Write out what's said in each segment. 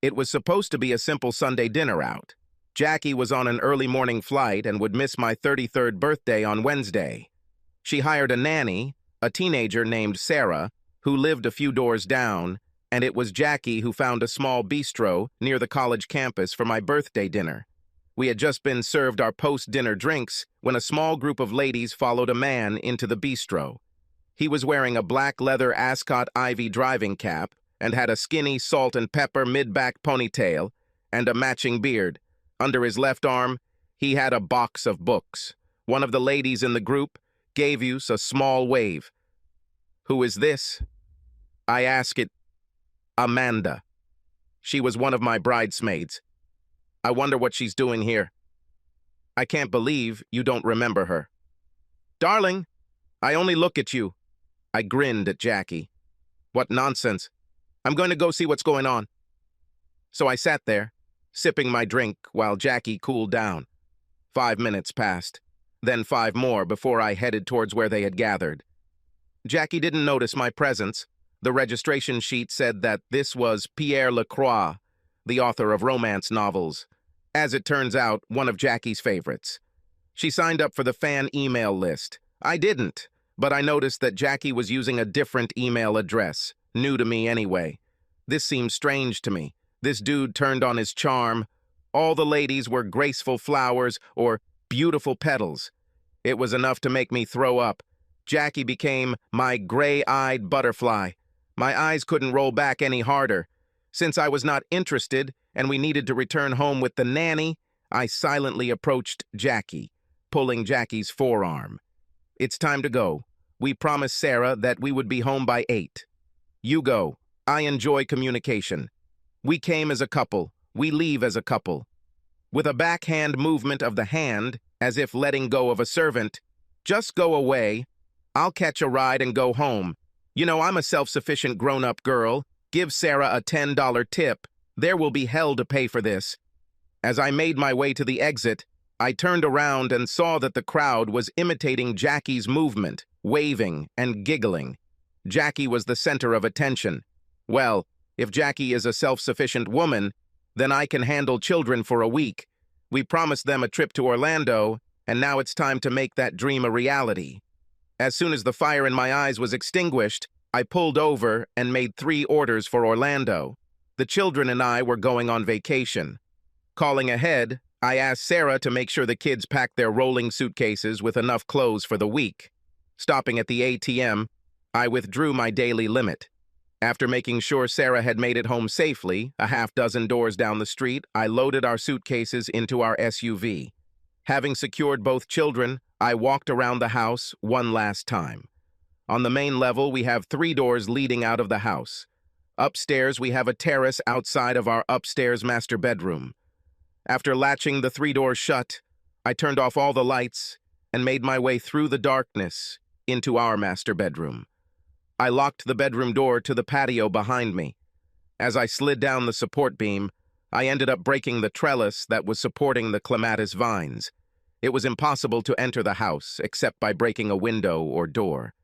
It was supposed to be a simple Sunday dinner out. Jackie was on an early morning flight and would miss my 33rd birthday on Wednesday. She hired a nanny, a teenager named Sarah, who lived a few doors down, and it was Jackie who found a small bistro near the college campus for my birthday dinner. We had just been served our post-dinner drinks when a small group of ladies followed a man into the bistro. He was wearing a black leather ascot ivy driving cap and had a skinny salt and pepper mid-back ponytail and a matching beard. Under his left arm, he had a box of books. One of the ladies in the group gave us a small wave. "Who is this?" I asked it. "Amanda. She was one of my bridesmaids. I wonder what she's doing here. I can't believe you don't remember her." "Darling, I only look at you." I grinned at Jackie. "What nonsense. I'm going to go see what's going on." So I sat there, sipping my drink while Jackie cooled down. 5 minutes passed, then 5 more before I headed towards where they had gathered. Jackie didn't notice my presence. The registration sheet said that this was Pierre Lecroix, the author of romance novels. As it turns out, one of Jackie's favorites. She signed up for the fan email list. I didn't, but I noticed that Jackie was using a different email address, new to me anyway. This seemed strange to me. This dude turned on his charm. All the ladies were graceful flowers or beautiful petals. It was enough to make me throw up. Jackie became my gray-eyed butterfly. My eyes couldn't roll back any harder. Since I was not interested and we needed to return home with the nanny, I silently approached Jackie, pulling Jackie's forearm. "It's time to go. We promised Sarah that we would be home by 8. You go. I enjoy communication. We came as a couple. We leave as a couple." With a backhand movement of the hand, as if letting go of a servant, "Just go away. I'll catch a ride and go home. You know, I'm a self-sufficient grown-up girl. Give Sarah a $10 tip. There will be hell to pay for this." As I made my way to the exit, I turned around and saw that the crowd was imitating Jackie's movement, waving and giggling. Jackie was the center of attention. Well, if Jackie is a self-sufficient woman, then I can handle children for a week. We promised them a trip to Orlando, and now it's time to make that dream a reality. As soon as the fire in my eyes was extinguished, I pulled over and made 3 orders for Orlando. The children and I were going on vacation. Calling ahead, I asked Sarah to make sure the kids packed their rolling suitcases with enough clothes for the week. Stopping at the ATM, I withdrew my daily limit. After making sure Sarah had made it home safely, a half-dozen doors down the street, I loaded our suitcases into our SUV. Having secured both children, I walked around the house one last time. On the main level, we have 3 doors leading out of the house. Upstairs, we have a terrace outside of our upstairs master bedroom. After latching the 3 doors shut, I turned off all the lights and made my way through the darkness into our master bedroom. I locked the bedroom door to the patio behind me. As I slid down the support beam, I ended up breaking the trellis that was supporting the clematis vines. It was impossible to enter the house except by breaking a window or door.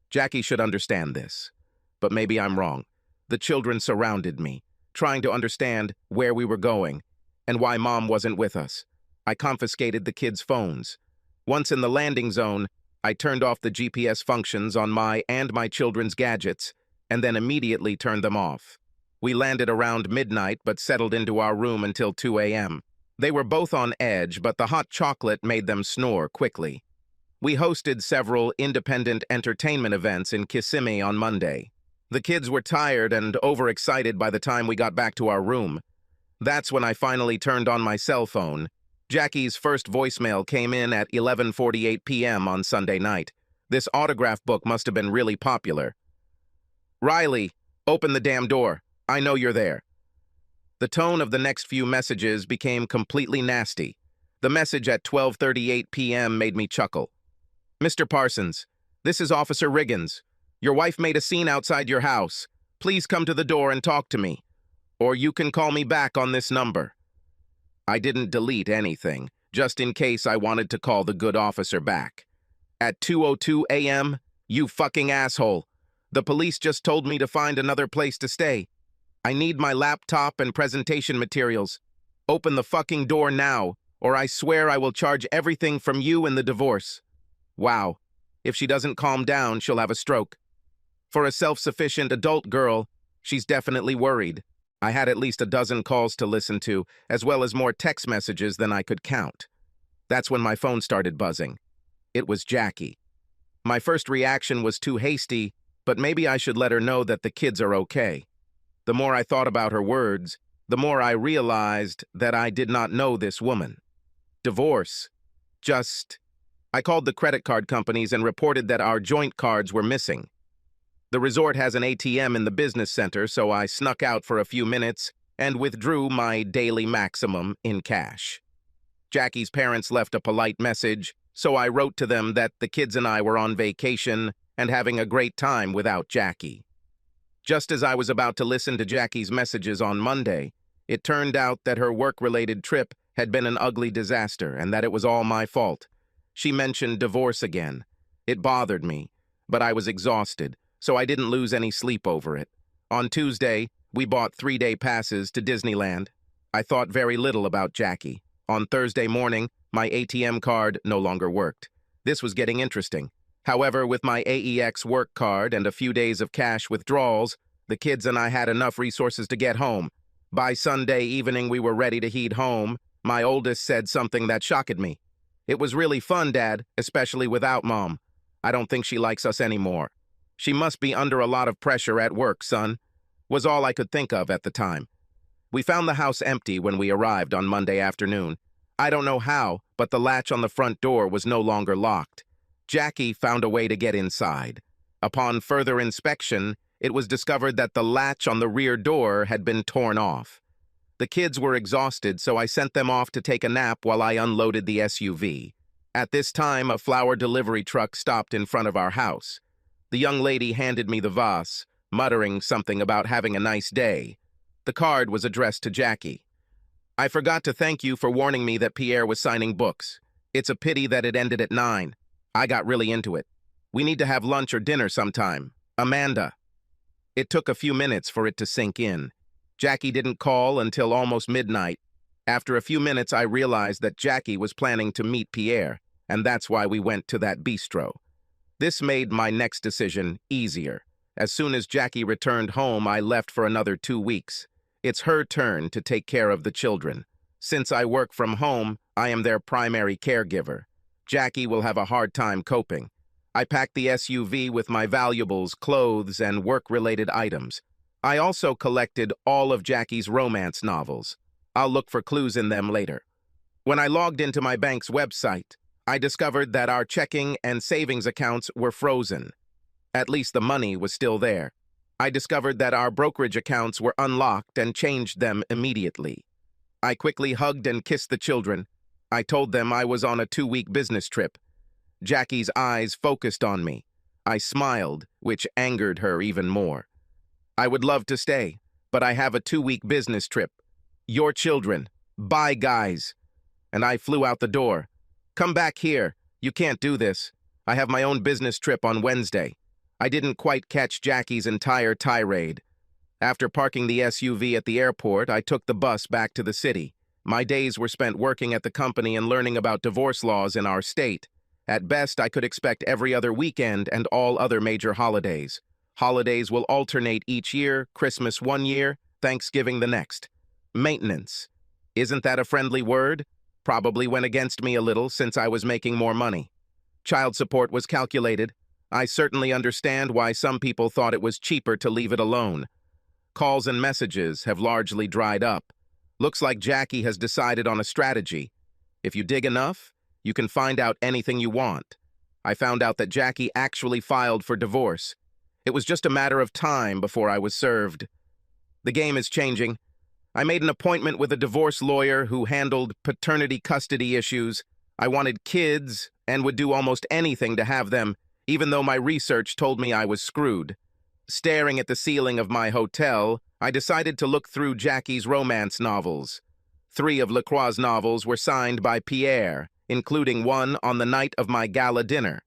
Jackie should understand this, but maybe I'm wrong. The children surrounded me, trying to understand where we were going and why Mom wasn't with us. I confiscated the kids' phones. Once in the landing zone, I turned off the GPS functions on my and my children's gadgets and then immediately turned them off. We landed around midnight but settled into our room until 2 a.m. They were both on edge, but the hot chocolate made them snore quickly. We hosted several independent entertainment events in Kissimmee on Monday. The kids were tired and overexcited by the time we got back to our room. That's when I finally turned on my cell phone. Jackie's first voicemail came in at 11:48 p.m. on Sunday night. This autograph book must have been really popular. "Riley, open the damn door. I know you're there." The tone of the next few messages became completely nasty. The message at 12:38 p.m. made me chuckle. "Mr. Parsons, this is Officer Riggins. Your wife made a scene outside your house. Please come to the door and talk to me. Or you can call me back on this number." I didn't delete anything, just in case I wanted to call the good officer back. At 2:02 a.m., "You fucking asshole. The police just told me to find another place to stay. I need my laptop and presentation materials. Open the fucking door now, or I swear I will charge everything from you and the divorce. Wow. If she doesn't calm down, she'll have a stroke. For a self-sufficient adult girl, she's definitely worried. I had at least a dozen calls to listen to, as well as more text messages than I could count. That's when my phone started buzzing. It was Jackie. My first reaction was too hasty, but maybe I should let her know that the kids are okay. The more I thought about her words, the more I realized that I did not know this woman. Divorce. I called the credit card companies and reported that our joint cards were missing. The resort has an ATM in the business center, so I snuck out for a few minutes and withdrew my daily maximum in cash. Jackie's parents left a polite message, so I wrote to them that the kids and I were on vacation and having a great time without Jackie. Just as I was about to listen to Jackie's messages on Monday, it turned out that her work-related trip had been an ugly disaster and that it was all my fault. She mentioned divorce again. It bothered me, but I was exhausted, so I didn't lose any sleep over it. On Tuesday, we bought 3-day passes to Disneyland. I thought very little about Jackie. On Thursday morning, my ATM card no longer worked. This was getting interesting. However, with my AEX work card and a few days of cash withdrawals, the kids and I had enough resources to get home. By Sunday evening, we were ready to head home. My oldest said something that shocked me. "It was really fun, Dad, especially without Mom. I don't think she likes us anymore. She must be under a lot of pressure at work, son," was all I could think of at the time. We found the house empty when we arrived on Monday afternoon. I don't know how, but the latch on the front door was no longer locked. Jackie found a way to get inside. Upon further inspection, it was discovered that the latch on the rear door had been torn off. The kids were exhausted, so I sent them off to take a nap while I unloaded the SUV. At this time, a flower delivery truck stopped in front of our house. The young lady handed me the vase, muttering something about having a nice day. The card was addressed to Jackie. "I forgot to thank you for warning me that Pierre was signing books. It's a pity that it ended at 9. I got really into it. We need to have lunch or dinner sometime. Amanda." It took a few minutes for it to sink in. Jackie didn't call until almost midnight. After a few minutes, I realized that Jackie was planning to meet Pierre, and that's why we went to that bistro. This made my next decision easier. As soon as Jackie returned home, I left for another 2 weeks. It's her turn to take care of the children. Since I work from home, I am their primary caregiver. Jackie will have a hard time coping. I packed the SUV with my valuables, clothes, and work-related items. I also collected all of Jackie's romance novels. I'll look for clues in them later. When I logged into my bank's website, I discovered that our checking and savings accounts were frozen. At least the money was still there. I discovered that our brokerage accounts were unlocked and changed them immediately. I quickly hugged and kissed the children. I told them I was on a 2-week business trip. Jackie's eyes focused on me. I smiled, which angered her even more. "I would love to stay, but I have a 2-week business trip. Your children. Bye, guys." And I flew out the door. "Come back here. You can't do this. I have my own business trip on Wednesday." I didn't quite catch Jackie's entire tirade. After parking the SUV at the airport, I took the bus back to the city. My days were spent working at the company and learning about divorce laws in our state. At best, I could expect every other weekend and all other major holidays. Holidays will alternate each year, Christmas one year, Thanksgiving the next. Maintenance. Isn't that a friendly word? Probably went against me a little since I was making more money. Child support was calculated. I certainly understand why some people thought it was cheaper to leave it alone. Calls and messages have largely dried up. Looks like Jackie has decided on a strategy. If you dig enough, you can find out anything you want. I found out that Jackie actually filed for divorce. It was just a matter of time before I was served. The game is changing. I made an appointment with a divorce lawyer who handled paternity custody issues. I wanted kids and would do almost anything to have them, even though my research told me I was screwed. Staring at the ceiling of my hotel, I decided to look through Jackie's romance novels. 3 of Lecroix's novels were signed by Pierre, including one on the night of my gala dinner.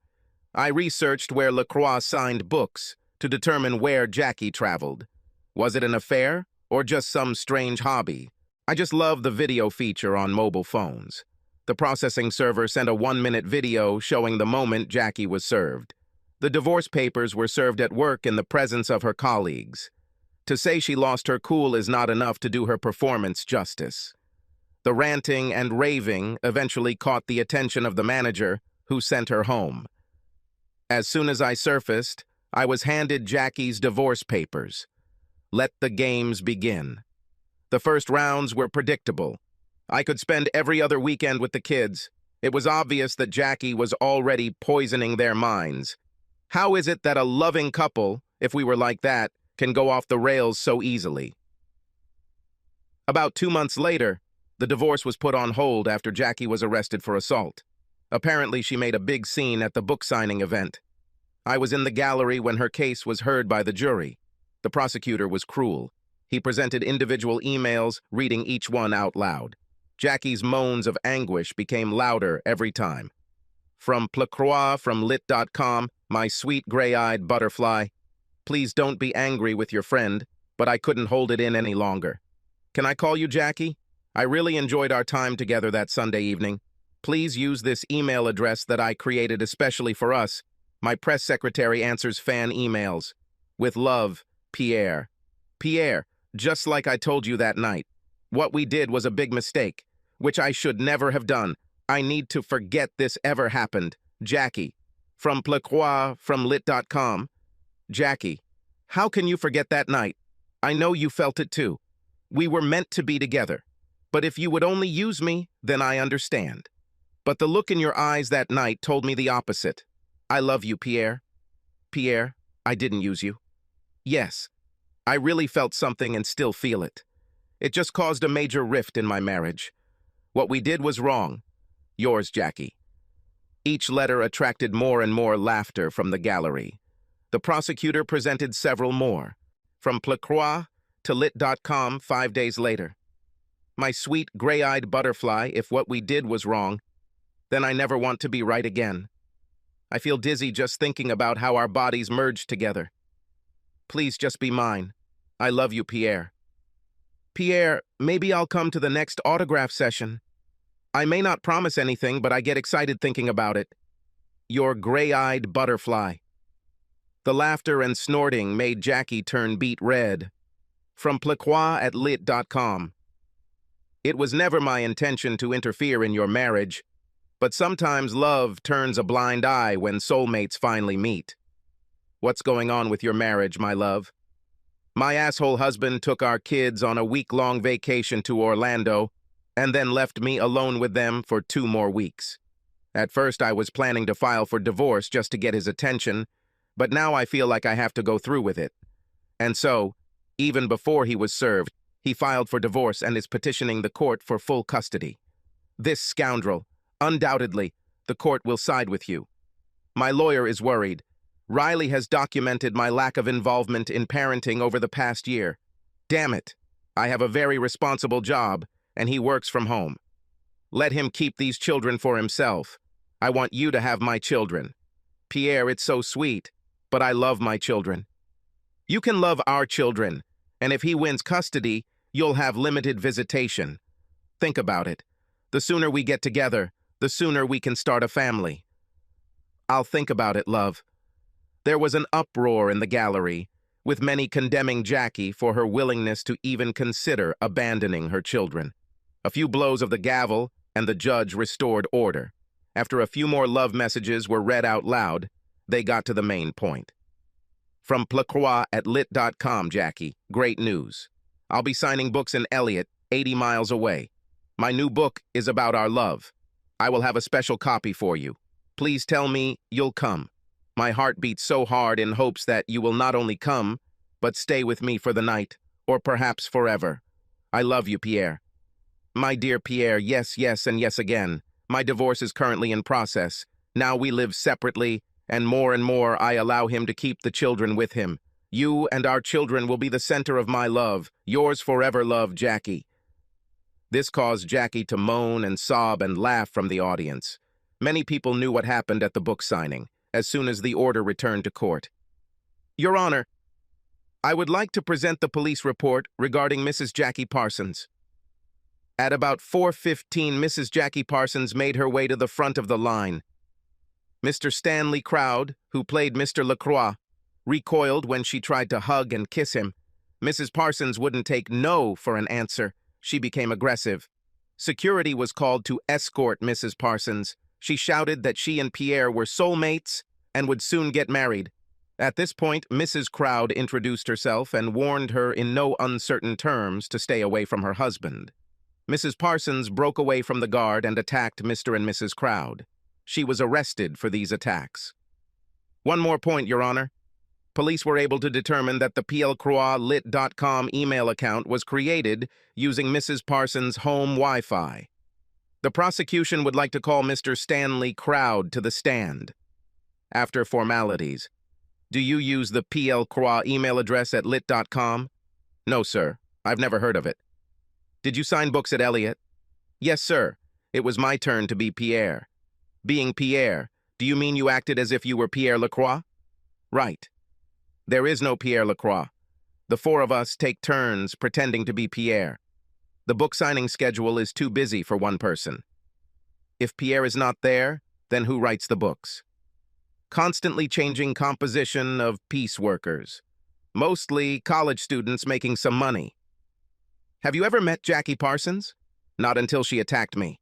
I researched where Lecroix signed books to determine where Jackie traveled. Was it an affair or just some strange hobby. I just love the video feature on mobile phones. The processing server sent a 1-minute video showing the moment Jackie was served. The divorce papers were served at work in the presence of her colleagues. To say she lost her cool is not enough to do her performance justice. The ranting and raving eventually caught the attention of the manager, who sent her home. As soon as I surfaced, I was handed Jackie's divorce papers. Let the games begin. The first rounds were predictable. I could spend every other weekend with the kids. It was obvious that Jackie was already poisoning their minds. How is it that a loving couple, if we were like that, can go off the rails so easily? About 2 months later, the divorce was put on hold after Jackie was arrested for assault. Apparently, she made a big scene at the book signing event. I was in the gallery when her case was heard by the jury. The prosecutor was cruel. He presented individual emails, reading each one out loud. Jackie's moans of anguish became louder every time. From Lecroix from lit.com, my sweet gray-eyed butterfly. Please don't be angry with your friend, but I couldn't hold it in any longer. Can I call you Jackie? I really enjoyed our time together that Sunday evening. Please use this email address that I created especially for us. My press secretary answers fan emails. With love, Pierre. Pierre, just like I told you that night. What we did was a big mistake, which I should never have done. I need to forget this ever happened. Jackie. From Lecroix from lit.com. Jackie, how can you forget that night? I know you felt it too. We were meant to be together. But if you would only use me, then I understand. But the look in your eyes that night told me the opposite. I love you, Pierre. Pierre, I didn't use you. Yes, I really felt something and still feel it. It just caused a major rift in my marriage. What we did was wrong. Yours, Jackie. Each letter attracted more and more laughter from the gallery. The prosecutor presented several more. From Lecroix to lit.com 5 days later. My sweet gray-eyed butterfly, if what we did was wrong, then I never want to be right again. I feel dizzy just thinking about how our bodies merged together. Please just be mine. I love you, Pierre. Pierre, maybe I'll come to the next autograph session. I may not promise anything, but I get excited thinking about it. Your gray-eyed butterfly. The laughter and snorting made Jackie turn beet red. From Lecroix at lit.com. It was never my intention to interfere in your marriage, but sometimes love turns a blind eye when soulmates finally meet. What's going on with your marriage, my love? My asshole husband took our kids on a week-long vacation to Orlando and then left me alone with them for 2 more weeks. At first, I was planning to file for divorce just to get his attention, but now I feel like I have to go through with it. And so, even before he was served, he filed for divorce and is petitioning the court for full custody. This scoundrel, undoubtedly, the court will side with you. My lawyer is worried. Riley has documented my lack of involvement in parenting over the past year. Damn it. I have a very responsible job, and he works from home. Let him keep these children for himself. I want you to have my children. Pierre, it's so sweet, but I love my children. You can love our children, and if he wins custody, you'll have limited visitation. Think about it. The sooner we get together, the sooner we can start a family. I'll think about it, love. There was an uproar in the gallery, with many condemning Jackie for her willingness to even consider abandoning her children. A few blows of the gavel, and the judge restored order. After a few more love messages were read out loud, they got to the main point. From Lecroix at lit.com, Jackie, great news. I'll be signing books in Elliott, 80 miles away. My new book is about our love. I will have a special copy for you. Please tell me you'll come. My heart beats so hard in hopes that you will not only come, but stay with me for the night, or perhaps forever. I love you, Pierre. My dear Pierre, yes, yes, and yes again. My divorce is currently in process. Now we live separately, and more I allow him to keep the children with him. You and our children will be the center of my love. Yours forever, love, Jackie. This caused Jackie to moan and sob and laugh from the audience. Many people knew what happened at the book signing, as soon as the order returned to court. Your Honor, I would like to present the police report regarding Mrs. Jackie Parsons. At about 4:15, Mrs. Jackie Parsons made her way to the front of the line. Mr. Stanley Crowd, who played Mr. Lecroix, recoiled when she tried to hug and kiss him. Mrs. Parsons wouldn't take no for an answer. She became aggressive. Security was called to escort Mrs. Parsons. She shouted that she and Pierre were soulmates and would soon get married. At this point, Mrs. Crowd introduced herself and warned her in no uncertain terms to stay away from her husband. Mrs. Parsons broke away from the guard and attacked Mr. and Mrs. Crowd. She was arrested for these attacks. One more point, Your Honor. Police were able to determine that the pierlecroixlit.com email account was created using Mrs. Parsons' home Wi-Fi. The prosecution would like to call Mr. Stanley Crowd to the stand. After formalities, do you use the Pierre email address at lit.com? No, sir. I've never heard of it. Did you sign books at Elliott? Yes, sir. It was my turn to be Pierre. Being Pierre, do you mean you acted as if you were Pierre Lecroix? Right. There is no Pierre Lecroix. The four of us take turns pretending to be Pierre. The book signing schedule is too busy for one person. If Pierre is not there, then who writes the books? Constantly changing composition of piece workers. Mostly college students making some money. Have you ever met Jackie Parsons? Not until she attacked me.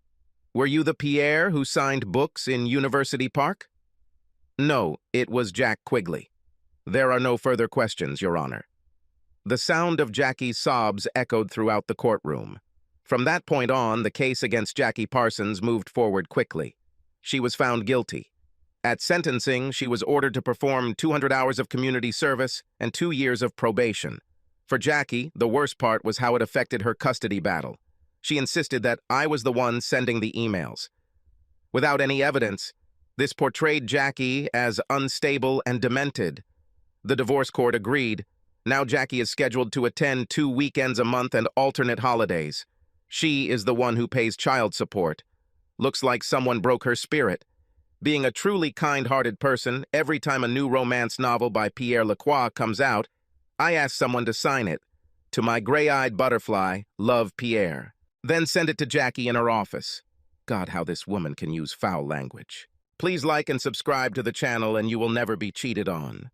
Were you the Pierre who signed books in University Park? No, it was Jack Quigley. There are no further questions, Your Honor. The sound of Jackie's sobs echoed throughout the courtroom. From that point on, the case against Jackie Parsons moved forward quickly. She was found guilty. At sentencing, she was ordered to perform 200 hours of community service and 2 years of probation. For Jackie, the worst part was how it affected her custody battle. She insisted that I was the one sending the emails. Without any evidence, this portrayed Jackie as unstable and demented. The divorce court agreed. Now Jackie is scheduled to attend 2 weekends a month and alternate holidays. She is the one who pays child support. Looks like someone broke her spirit. Being a truly kind-hearted person, every time a new romance novel by Pierre Lecroix comes out, I ask someone to sign it. To my gray-eyed butterfly, love Pierre. Then send it to Jackie in her office. God, how this woman can use foul language. Please like and subscribe to the channel and you will never be cheated on.